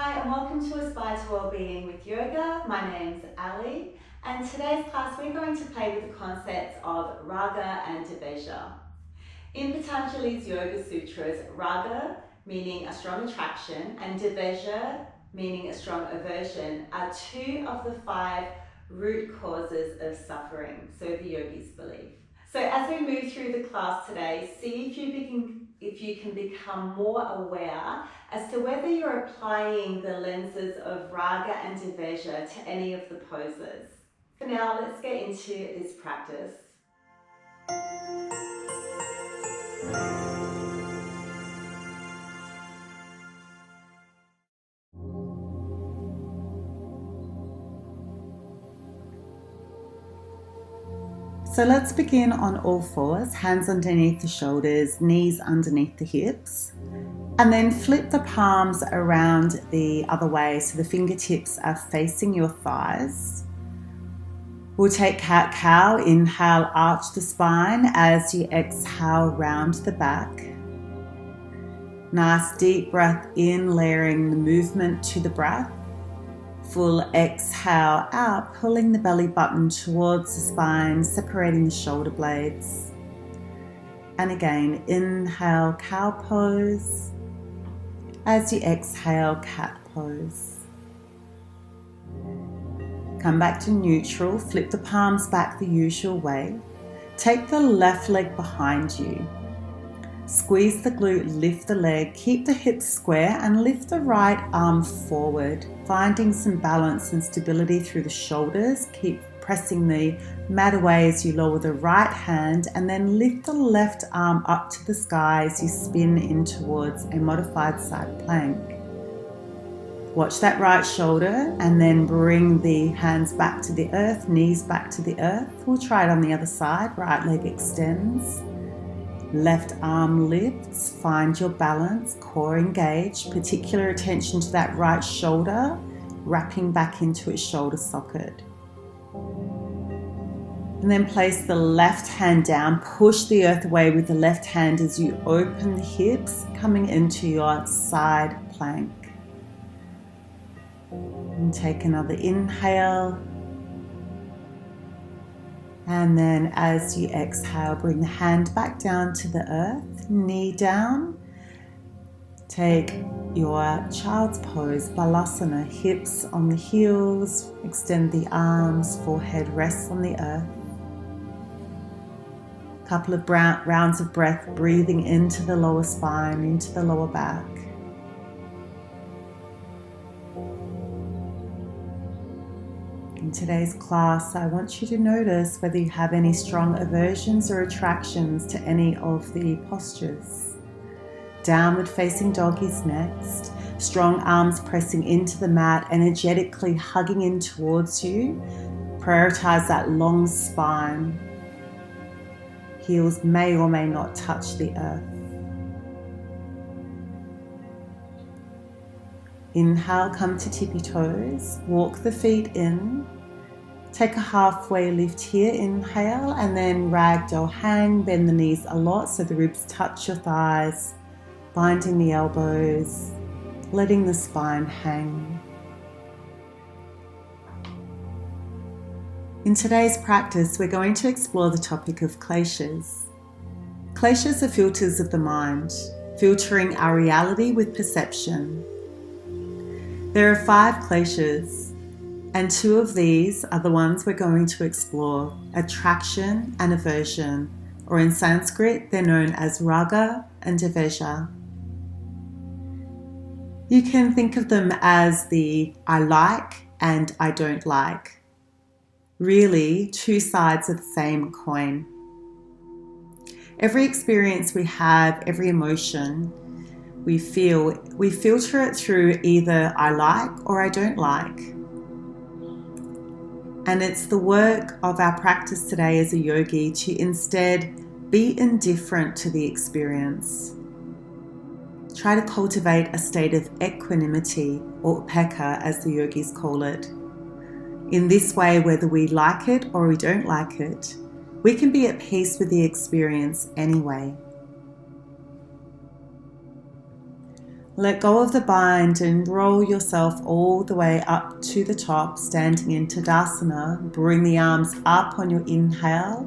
Hi and welcome to Aspire to Wellbeing with Yoga. My name's Ali and today's class we're going to play with the concepts of Raga and Dvesha. In Patanjali's Yoga Sutras, Raga, meaning a strong attraction, and Dvesha, meaning a strong aversion, are two of the 5 root causes of suffering, so the yogis believe. So as we move through the class today, see if you can become more aware as to whether you're applying the lenses of Raga and Dvesha to any of the poses. For now, let's get into this practice. So let's begin on all fours, hands underneath the shoulders, knees underneath the hips, and then flip the palms around the other way so the fingertips are facing your thighs. We'll take cat-cow, inhale, arch the spine as you exhale, round the back. Nice deep breath in, layering the movement to the breath. Full exhale out, pulling the belly button towards the spine, separating the shoulder blades. And again, inhale, cow pose. As you exhale, cat pose. Come back to neutral, flip the palms back the usual way. Take the left leg behind you. Squeeze the glute, lift the leg, keep the hips square and lift the right arm forward, finding some balance and stability through the shoulders. Keep pressing the mat away as you lower the right hand and then lift the left arm up to the sky as you spin in towards a modified side plank. Watch that right shoulder and then bring the hands back to the earth, knees back to the earth. We'll try it on the other side. Right leg extends. Left arm lifts, find your balance, core engaged, particular attention to that right shoulder, wrapping back into its shoulder socket. And then place the left hand down, push the earth away with the left hand as you open the hips, coming into your side plank. And take another inhale. And then as you exhale, bring the hand back down to the earth, knee down. Take your child's pose, Balasana, hips on the heels, extend the arms, forehead rests on the earth. Couple of rounds of breath, breathing into the lower spine, into the lower back. In today's class, I want you to notice whether you have any strong aversions or attractions to any of the postures. Downward facing dog is next. Strong arms pressing into the mat, energetically hugging in towards you. Prioritize that long spine. Heels may or may not touch the earth. Inhale, come to tippy toes, walk the feet in, take a halfway lift here, inhale, and then ragdoll hang, bend the knees a lot so the ribs touch your thighs, binding the elbows, letting the spine hang. In today's practice, we're going to explore the topic of kleshas. Kleshas are filters of the mind, filtering our reality with perception. There are 5 kleshas, and 2 of these are the ones we're going to explore: attraction and aversion, or in Sanskrit, they're known as Raga and Dvesha. You can think of them as the I like and I don't like. Really, 2 sides of the same coin. Every experience we have, every emotion we feel, we filter it through either I like or I don't like. And it's the work of our practice today as a yogi to instead be indifferent to the experience. Try to cultivate a state of equanimity, or upekkha as the yogis call it. In this way, whether we like it or we don't like it, we can be at peace with the experience anyway. Let go of the bind and roll yourself all the way up to the top, standing in Tadasana. Bring the arms up on your inhale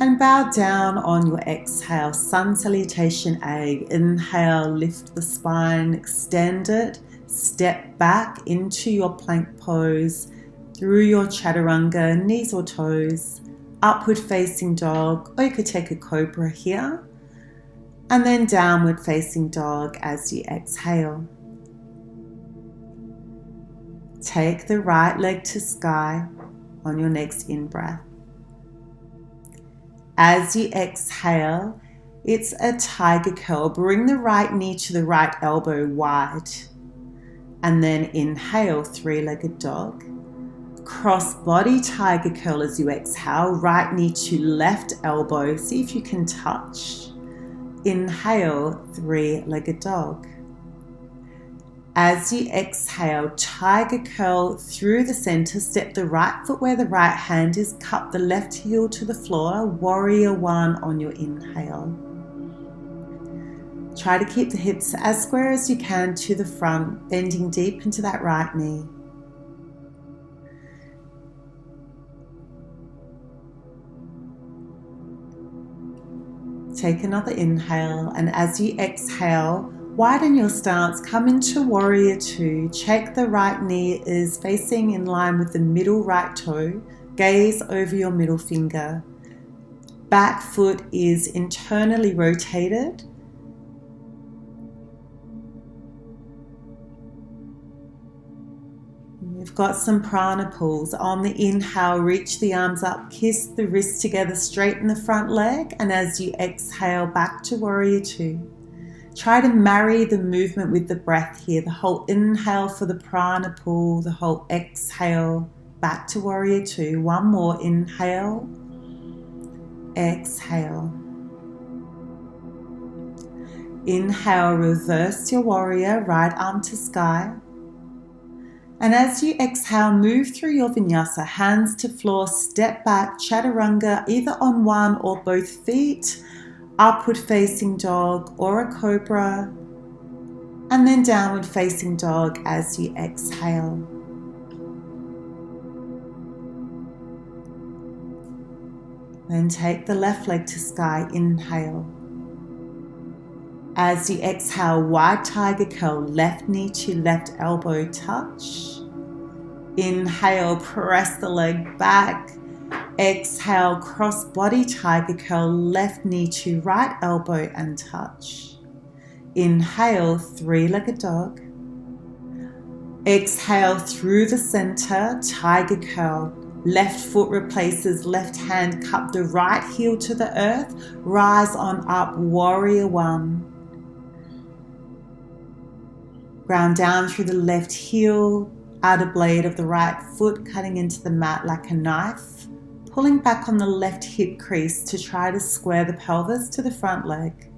and bow down on your exhale. Sun Salutation A. Inhale, lift the spine, extend it. Step back into your plank pose through your chaturanga, knees or toes. Upward facing dog, or you could take a cobra here. And then downward facing dog as you exhale. Take the right leg to sky on your next in-breath. As you exhale, it's a tiger curl. Bring the right knee to the right elbow wide. And then inhale, three-legged dog. Cross body tiger curl as you exhale. Right knee to left elbow. See if you can touch. Inhale, three-legged dog. As you exhale, tiger curl through the center. Step the right foot where the right hand is. Cup the left heel to the floor. Warrior one on your inhale. Try to keep the hips as square as you can to the front, bending deep into that right knee. Take another inhale, and as you exhale, widen your stance, come into warrior two. Check the right knee is facing in line with the middle right toe. Gaze over your middle finger. Back foot is internally rotated. You've got some prana pulls. On the inhale, reach the arms up, kiss the wrists together, straighten the front leg, and as you exhale, back to warrior two. Try to marry the movement with the breath here. The whole inhale for the prana pull, the whole exhale, back to warrior two. One more, inhale, exhale. Inhale, reverse your warrior, right arm to sky. And as you exhale, move through your vinyasa, hands to floor, step back, chaturanga, either on one or both feet, upward facing dog or a cobra, and then downward facing dog as you exhale. Then take the left leg to sky, inhale. As you exhale, wide tiger curl, left knee to left elbow touch. Inhale, press the leg back. Exhale, cross body tiger curl, left knee to right elbow and touch. Inhale, three-legged dog. Exhale through the center, tiger curl. Left foot replaces left hand, cup the right heel to the earth. Rise on up, warrior one. Ground down through the left heel, outer blade of the right foot cutting into the mat like a knife, pulling back on the left hip crease to try to square the pelvis to the front leg.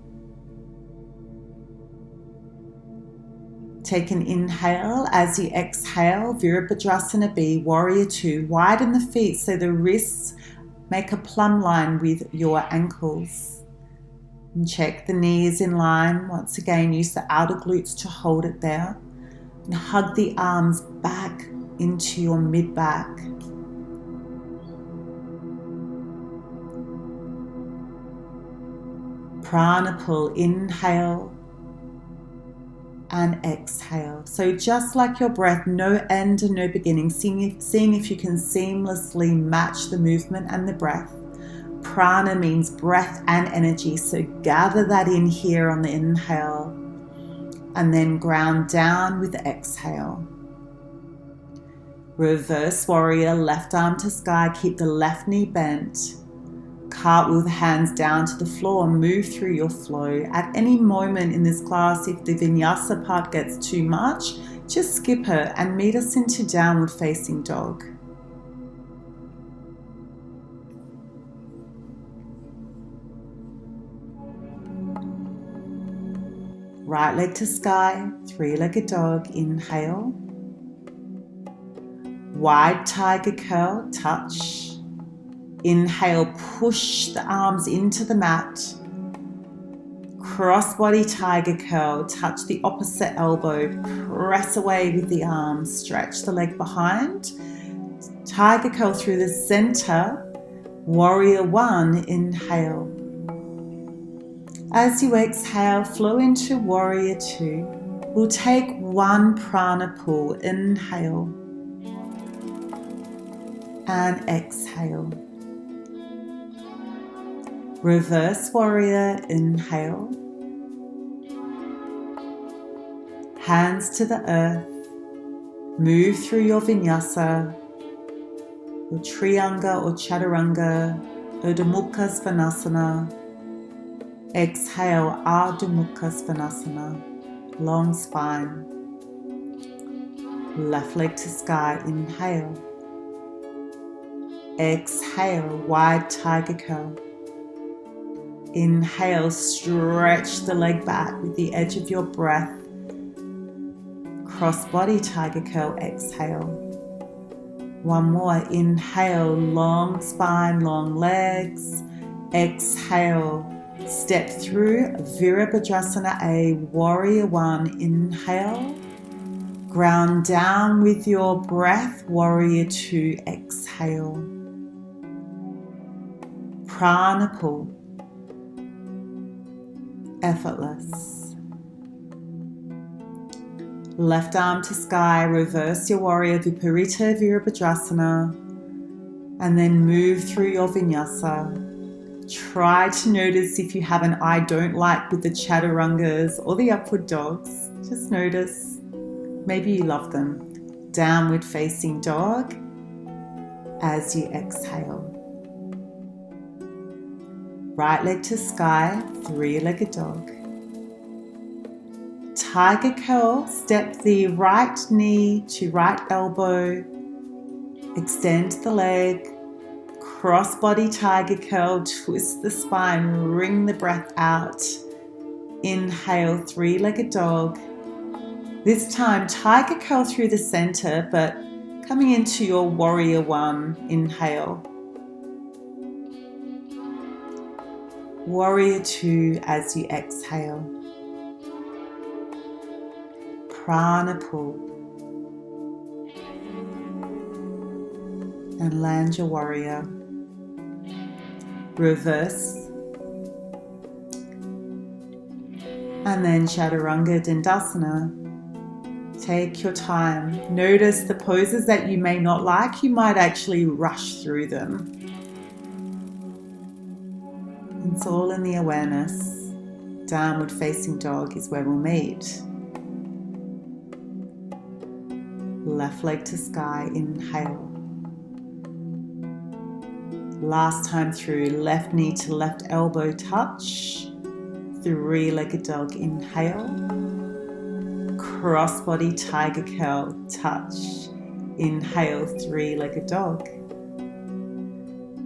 Take an inhale. As you exhale, Virabhadrasana B, warrior two. Widen the feet so the wrists make a plumb line with your ankles. And check the knees in line. Once again, use the outer glutes to hold it there. And hug the arms back into your mid-back. Prana pull, inhale and exhale. So just like your breath, no end and no beginning, seeing if you can seamlessly match the movement and the breath. Prana means breath and energy, so gather that in here on the inhale and then ground down with the exhale. Reverse warrior, left arm to sky, keep the left knee bent. Cartwheel the hands down to the floor, move through your flow. At any moment in this class, if the vinyasa part gets too much, just skip it and meet us into downward facing dog. Right leg to sky, three-legged dog, inhale. Wide tiger curl, touch. Inhale, push the arms into the mat. Cross-body tiger curl, touch the opposite elbow, press away with the arms, stretch the leg behind. Tiger curl through the center, warrior one, inhale. As you exhale, flow into warrior two. We'll take one prana pull, inhale and exhale. Reverse warrior, inhale. Hands to the earth. Move through your vinyasa, your Trianga or Chaturanga, Urdhva Mukha Svanasana. Exhale, Ardha Mukha Svanasana, long spine. Left leg to sky, inhale. Exhale, wide tiger curl. Inhale, stretch the leg back with the edge of your breath. Cross body tiger curl, exhale. One more, inhale, long spine, long legs. Exhale, step through Virabhadrasana A, warrior one, inhale. Ground down with your breath, warrior two, exhale. Prana pull, effortless. Left arm to sky, reverse your warrior Viparita Virabhadrasana, and then move through your vinyasa. Try to notice if you have an I don't like with the chaturangas or the upward dogs. Just notice. Maybe you love them. Downward facing dog as you exhale. Right leg to sky, three-legged dog. Tiger curl, step the right knee to right elbow. Extend the leg. Cross body tiger curl, twist the spine, wring the breath out. Inhale, three-legged dog. This time, tiger curl through the center, but coming into your warrior one, inhale. Warrior two as you exhale. Prana pull. And land your warrior. Reverse. And then Chaturanga Dandasana. Take your time. Notice the poses that you may not like. You might actually rush through them. It's all in the awareness. Downward facing dog is where we'll meet. Left leg to sky, inhale. Last time through, left knee to left elbow touch. Three-legged dog, inhale. Cross body tiger curl, touch. Inhale, three-legged dog.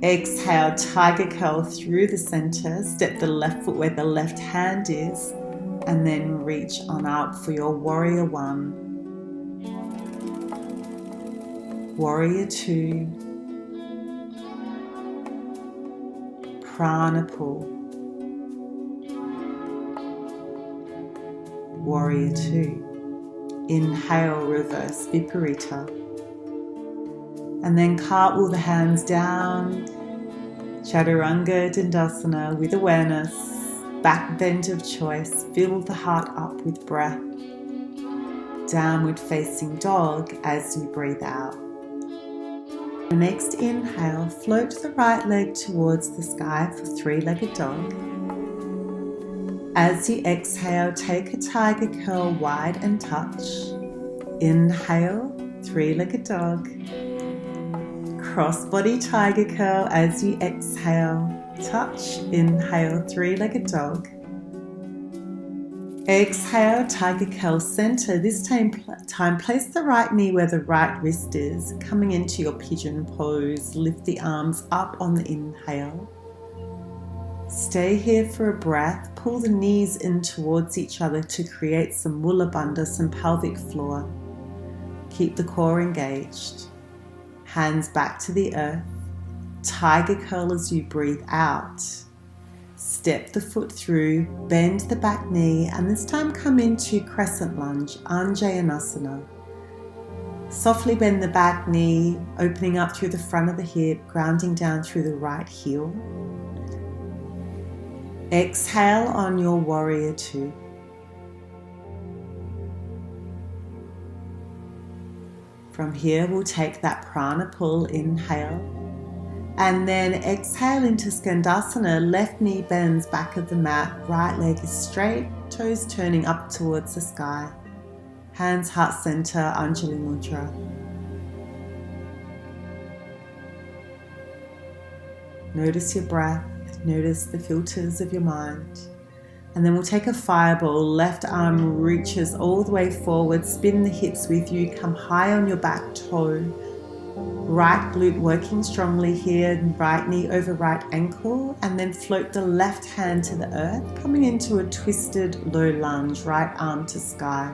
Exhale, tiger curl through the center. Step the left foot where the left hand is, and then reach on up for your warrior one. Warrior two. Prana pull. Warrior two. Inhale, reverse Viparita. And then cartwheel the hands down. Chaturanga Dandasana with awareness. Back bend of choice. Fill the heart up with breath. Downward facing dog as you breathe out. The next inhale, float the right leg towards the sky for three-legged dog. As you exhale, take a tiger curl wide and touch. Inhale, three-legged dog. Cross body tiger curl as you exhale, touch. Inhale, three-legged dog. Exhale, tiger curl center. This time place the right knee where the right wrist is, coming into your pigeon pose. Lift the arms up on the inhale. Stay here for a breath. Pull the knees in towards each other to create some mula bandha, some pelvic floor. Keep the core engaged. Hands back to the earth. Tiger curl as you breathe out. Step the foot through, bend the back knee, and this time come into crescent lunge, Anjayanasana. Softly bend the back knee, opening up through the front of the hip, grounding down through the right heel. Exhale on your warrior two. From here, we'll take that prana pull, inhale, and then exhale into Skandasana. Left knee bends back of the mat, right leg is straight, toes turning up towards the sky. Hands heart center, Anjali Mudra. Notice your breath, notice the filters of your mind. And then we'll take a fireball. Left arm reaches all the way forward, spin the hips with you, come high on your back toe. Right glute working strongly here, right knee over right ankle, and then float the left hand to the earth, coming into a twisted low lunge, right arm to sky.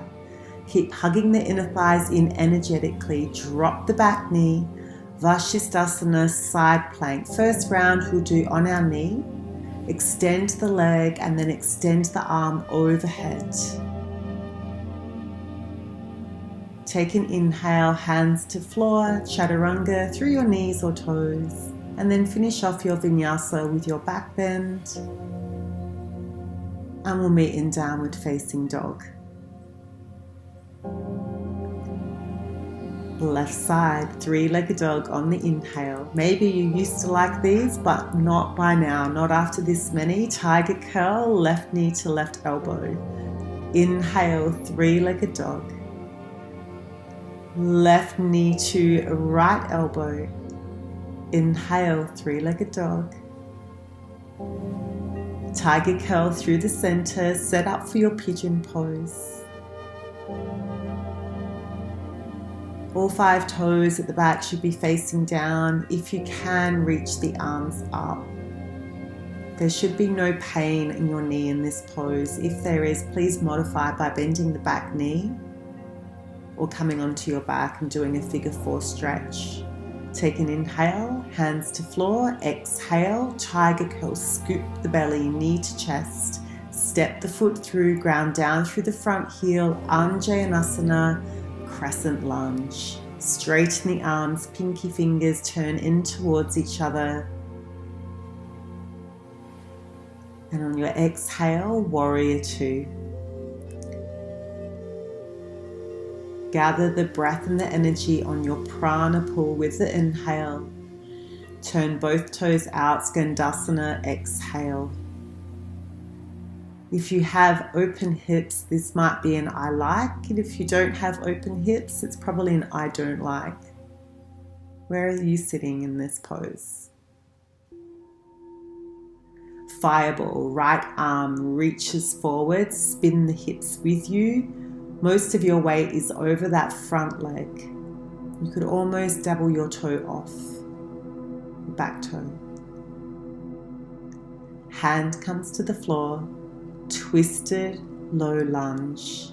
Keep hugging the inner thighs in energetically. Drop the back knee. Vashisthasana, side plank. First round we'll do on our knee. Extend the leg and then extend the arm overhead. Take an inhale, hands to floor, chaturanga through your knees or toes, and then finish off your vinyasa with your back bend. And we'll meet in downward facing dog. Left side, three-legged dog on the inhale. Maybe you used to like these, but not by now, not after this many. Tiger curl, left knee to left elbow. Inhale, three-legged dog. Left knee to right elbow. Inhale, three-legged dog. Tiger curl through the center, set up for your pigeon pose. All 5 toes at the back should be facing down. If you can, reach the arms up. There should be no pain in your knee in this pose. If there is, please modify by bending the back knee or coming onto your back and doing a figure 4 stretch. Take an inhale, hands to floor. Exhale, tiger curl, scoop the belly, knee to chest. Step the foot through, ground down through the front heel, Anjayanasana, crescent lunge. Straighten the arms, pinky fingers turn in towards each other. And on your exhale, warrior two. Gather the breath and the energy on your prana pull with the inhale. Turn both toes out, Skandasana, exhale. If you have open hips, this might be an I like. And if you don't have open hips, it's probably an I don't like. Where are you sitting in this pose? Fireball, right arm reaches forward, spin the hips with you. Most of your weight is over that front leg. You could almost double your toe off, back toe. Hand comes to the floor. Twisted low lunge.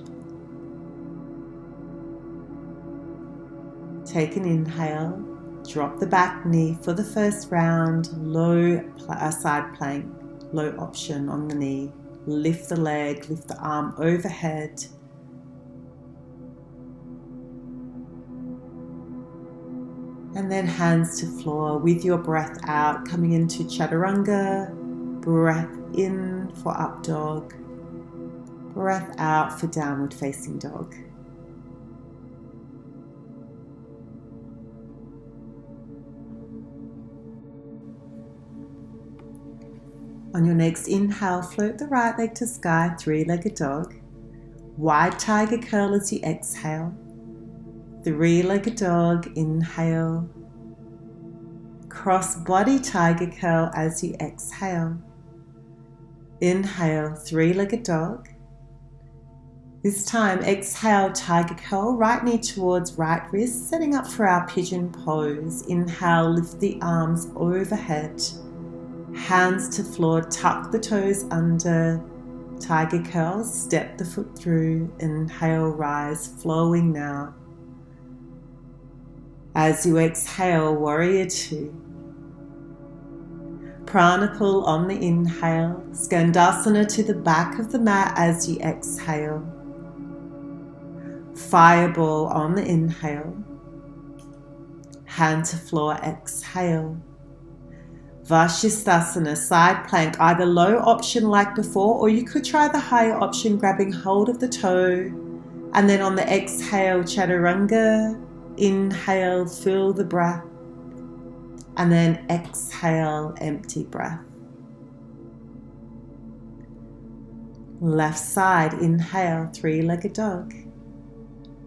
Take an inhale, drop the back knee for the first round, low side plank, low option on the knee. Lift the leg, lift the arm overhead. And then hands to floor with your breath out, coming into chaturanga. Breath in for up dog. Breath out for downward facing dog. On your next inhale, float the right leg to sky, three-legged dog. Wide tiger curl as you exhale. Three-legged dog, inhale. Cross body tiger curl as you exhale. Inhale, three-legged dog. This time, exhale, tiger curl, right knee towards right wrist, setting up for our pigeon pose. Inhale, lift the arms overhead. Hands to floor, tuck the toes under. Tiger curl, step the foot through. Inhale, rise, flowing now. As you exhale, warrior two. Prana pull on the inhale. Skandasana to the back of the mat as you exhale. Fireball on the inhale. Hand to floor, exhale. Vashisthasana, side plank, either low option like before, or you could try the higher option, grabbing hold of the toe. And then on the exhale, chaturanga. Inhale, fill the breath. And then exhale, empty breath. Left side, inhale, three-legged dog.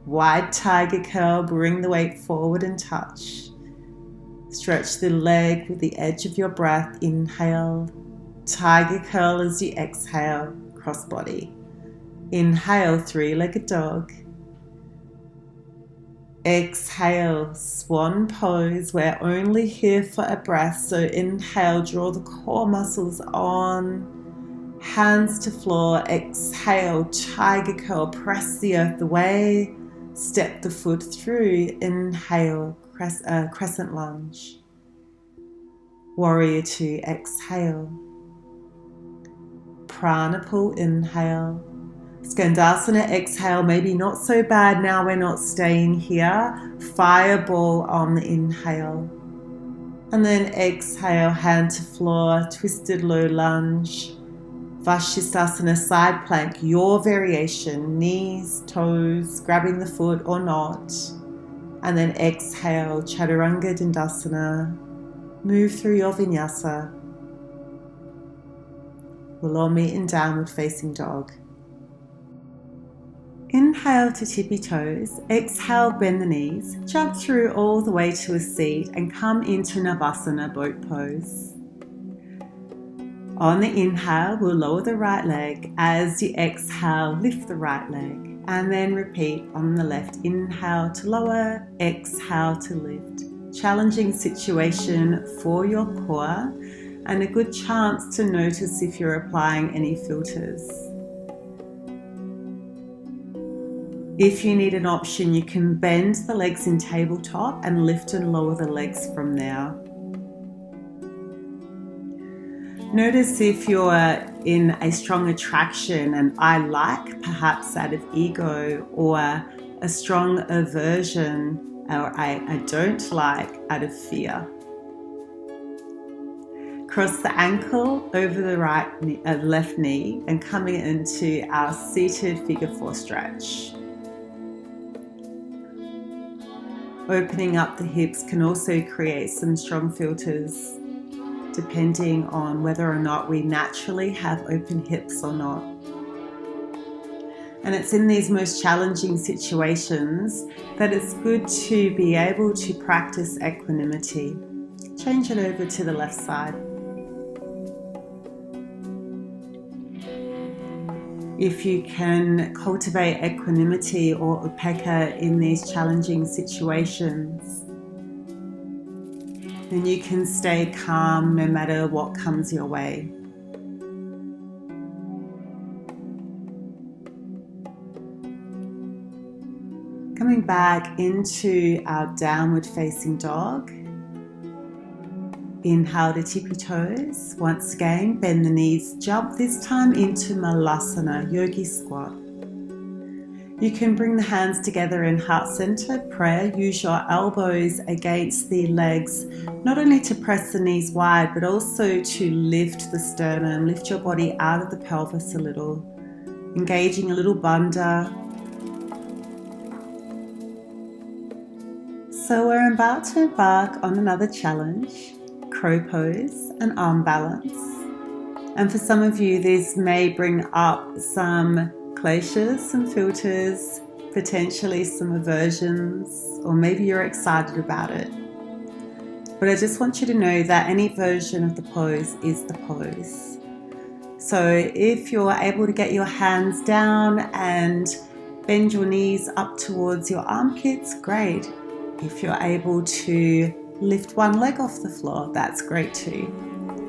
Wide tiger curl, bring the weight forward and touch. Stretch the leg with the edge of your breath, inhale. Tiger curl as you exhale, cross body. Inhale, three-legged dog. Exhale, swan pose. We're only here for a breath, so inhale, draw the core muscles on. Hands to floor, exhale, tiger curl, press the earth away. Step the foot through, inhale, crescent lunge. Warrior two, exhale. Prana pull, inhale. Skandasana, exhale, maybe not so bad now, we're not staying here. Fireball on the inhale. And then exhale, hand to floor, twisted low lunge. Vashisthasana, side plank, your variation, knees, toes, grabbing the foot or not. And then exhale, chaturanga dandasana. Move through your vinyasa. We'll all meet in downward facing dog. Inhale to tippy toes, exhale, bend the knees, jump through all the way to a seat and come into Navasana, boat pose. On the inhale, we'll lower the right leg. As you exhale, lift the right leg. And then repeat on the left. Inhale to lower, exhale to lift. Challenging situation for your core and a good chance to notice if you're applying any filters. If you need an option, you can bend the legs in tabletop and lift and lower the legs from there. Notice if you're in a strong attraction and I like, perhaps out of ego, or a strong aversion, or I don't like out of fear. Cross the ankle over the left knee and coming into our seated figure four stretch. Opening up the hips can also create some strong filters, depending on whether or not we naturally have open hips or not. And it's in these most challenging situations that it's good to be able to practice equanimity. Change it over to the left side. If you can cultivate equanimity or upekkha in these challenging situations, then you can stay calm no matter what comes your way. Coming back into our downward facing dog. Inhale to tippy toes. Once again, bend the knees, jump this time into Malasana, yogi squat. You can bring the hands together in heart-centered prayer. Use your elbows against the legs, not only to press the knees wide, but also to lift the sternum, lift your body out of the pelvis a little, engaging a little bandha. So we're about to embark on another challenge, crow pose and arm balance. And for some of you, this may bring up some kleshas, some filters, potentially some aversions, or maybe you're excited about it. But I just want you to know that any version of the pose is the pose. So if you're able to get your hands down and bend your knees up towards your armpits, great. If you're able to lift one leg off the floor, that's great too.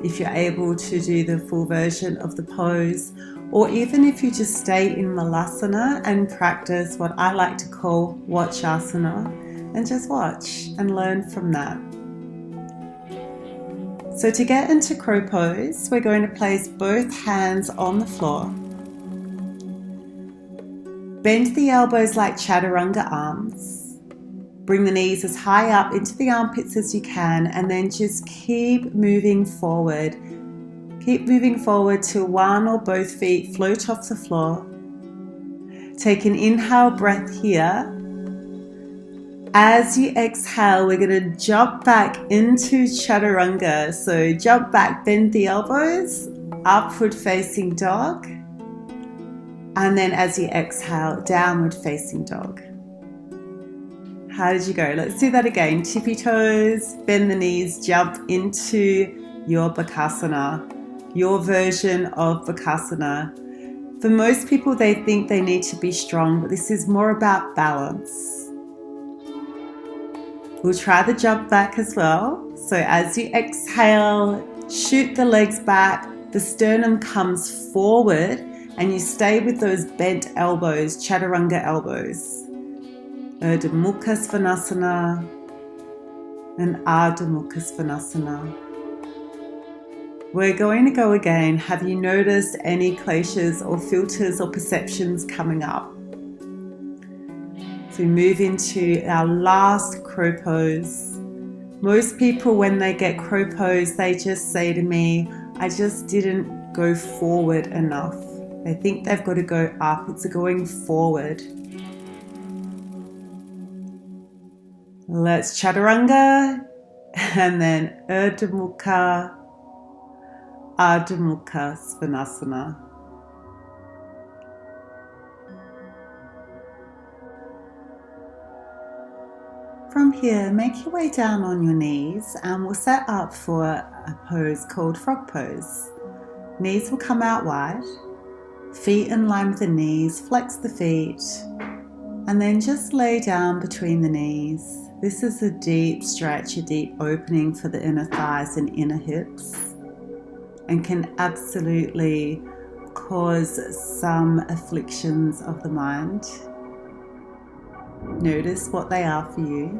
If you're able to do the full version of the pose, or even if you just stay in Malasana and practice what I like to call watchasana, and just watch and learn from that. So to get into crow pose, we're going to place both hands on the floor. Bend the elbows like chaturanga arms. Bring the knees as high up into the armpits as you can, and then just keep moving forward. Keep moving forward till one or both feet float off the floor. Take an inhale breath here. As you exhale, we're going to jump back into chaturanga. So jump back, bend the elbows, upward facing dog. And then as you exhale, downward facing dog. How did you go? Let's do that again. Tippy toes, bend the knees, jump into your Bakasana, your version of Bakasana. For most people, they think they need to be strong, but this is more about balance. We'll try the jump back as well. So as you exhale, shoot the legs back, the sternum comes forward, and you stay with those bent elbows, chaturanga elbows. Urdhva Mukha Svanasana and Ardha Mukha Svanasana. We're going to go again. Have you noticed any kleshas or filters or perceptions coming up? So we move into our last crow pose. Most people, when they get crow pose, they just say to me, I just didn't go forward enough. They think they've got to go up. It's going forward. Let's chaturanga and then Urdhva Mukha, Ardha Mukha Svanasana. From here, make your way down on your knees and we'll set up for a pose called frog pose. Knees will come out wide, feet in line with the knees, flex the feet, and then just lay down between the knees. This is a deep stretch, a deep opening for the inner thighs and inner hips, and can absolutely cause some afflictions of the mind. Notice what they are for you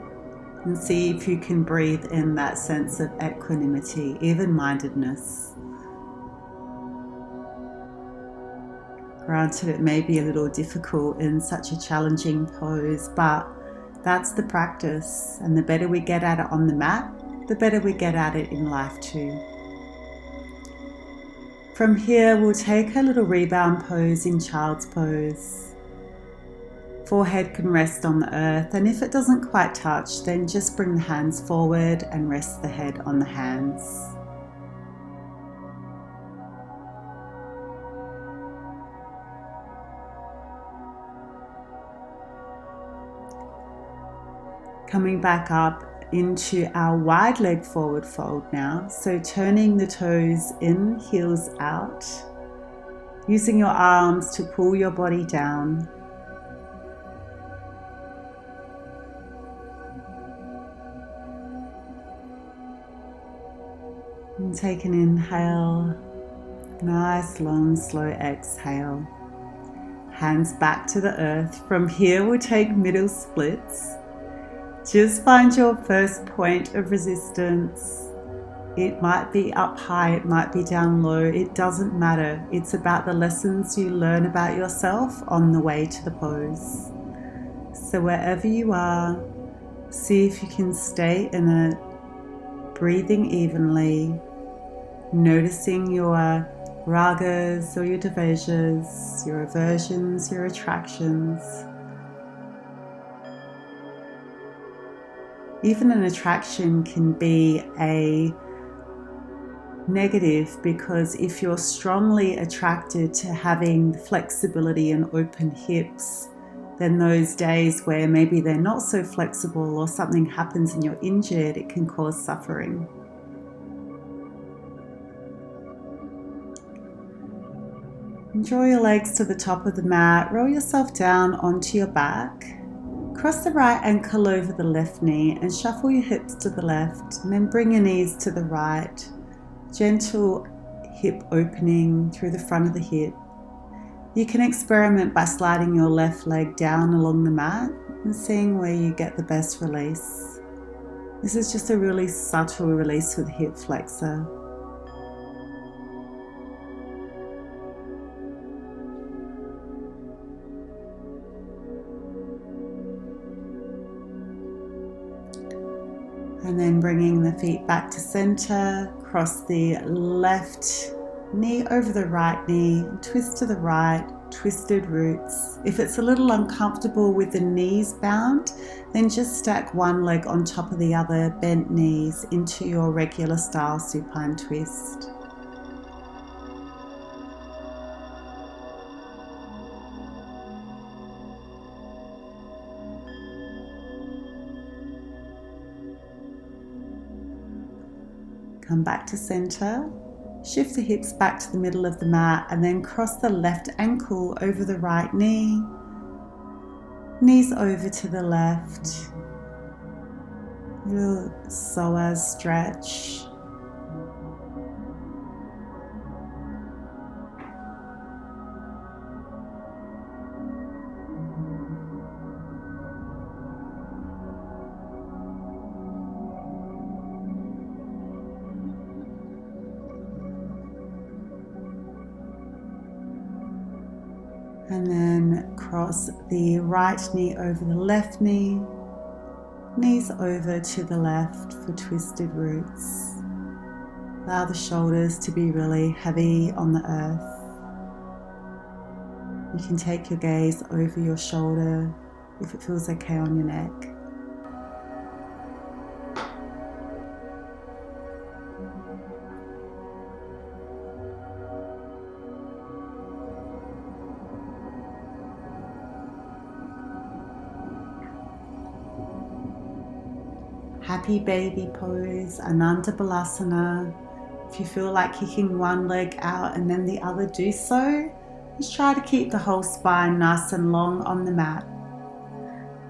and see if you can breathe in that sense of equanimity, even-mindedness. Granted, it may be a little difficult in such a challenging pose, but that's the practice, and the better we get at it on the mat, the better we get at it in life too. From here, we'll take a little rebound pose in child's pose. Forehead can rest on the earth, and if it doesn't quite touch, then just bring the hands forward and rest the head on the hands. Coming back up into our wide leg forward fold now. So turning the toes in, heels out. Using your arms to pull your body down. And take an inhale. Nice, long, slow exhale. Hands back to the earth. From here, we'll take middle splits. Just find your first point of resistance. It might be up high, it might be down low, it doesn't matter. It's about the lessons you learn about yourself on the way to the pose. So wherever you are, see if you can stay in it, breathing evenly, noticing your ragas or your dveshas, your aversions, your attractions. Even an attraction can be a negative, because if you're strongly attracted to having flexibility and open hips, then those days where maybe they're not so flexible or something happens and you're injured, it can cause suffering. Draw your legs to the top of the mat, roll yourself down onto your back. Cross the right ankle over the left knee and shuffle your hips to the left, and then bring your knees to the right. Gentle hip opening through the front of the hip. You can experiment by sliding your left leg down along the mat and seeing where you get the best release. This is just a really subtle release with the hip flexor. And then bringing the feet back to center, cross the left knee over the right knee, twist to the right, twisted roots. If it's a little uncomfortable with the knees bound, then just stack one leg on top of the other, bent knees into your regular style supine twist. Come back to center, shift the hips back to the middle of the mat and then cross the left ankle over the right knee, knees over to the left, little psoas stretch. And then cross the right knee over the left knee, knees over to the left for twisted roots. Allow the shoulders to be really heavy on the earth. You can take your gaze over your shoulder if it feels okay on your neck. Happy baby pose, Ananda Balasana. If you feel like kicking one leg out and then the other, do so. Just try to keep the whole spine nice and long on the mat.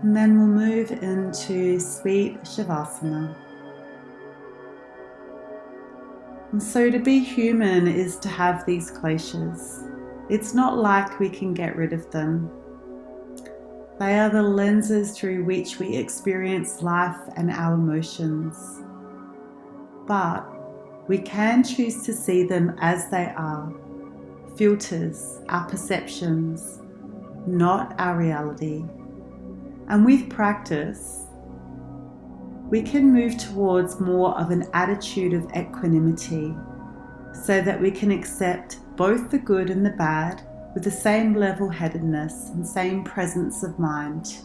And then we'll move into sweet Shavasana. And so to be human is to have these kleshas. It's not like we can get rid of them. They are the lenses through which we experience life and our emotions. But we can choose to see them as they are, filters, our perceptions, not our reality. And with practice, we can move towards more of an attitude of equanimity so that we can accept both the good and the bad with the same level-headedness and same presence of mind.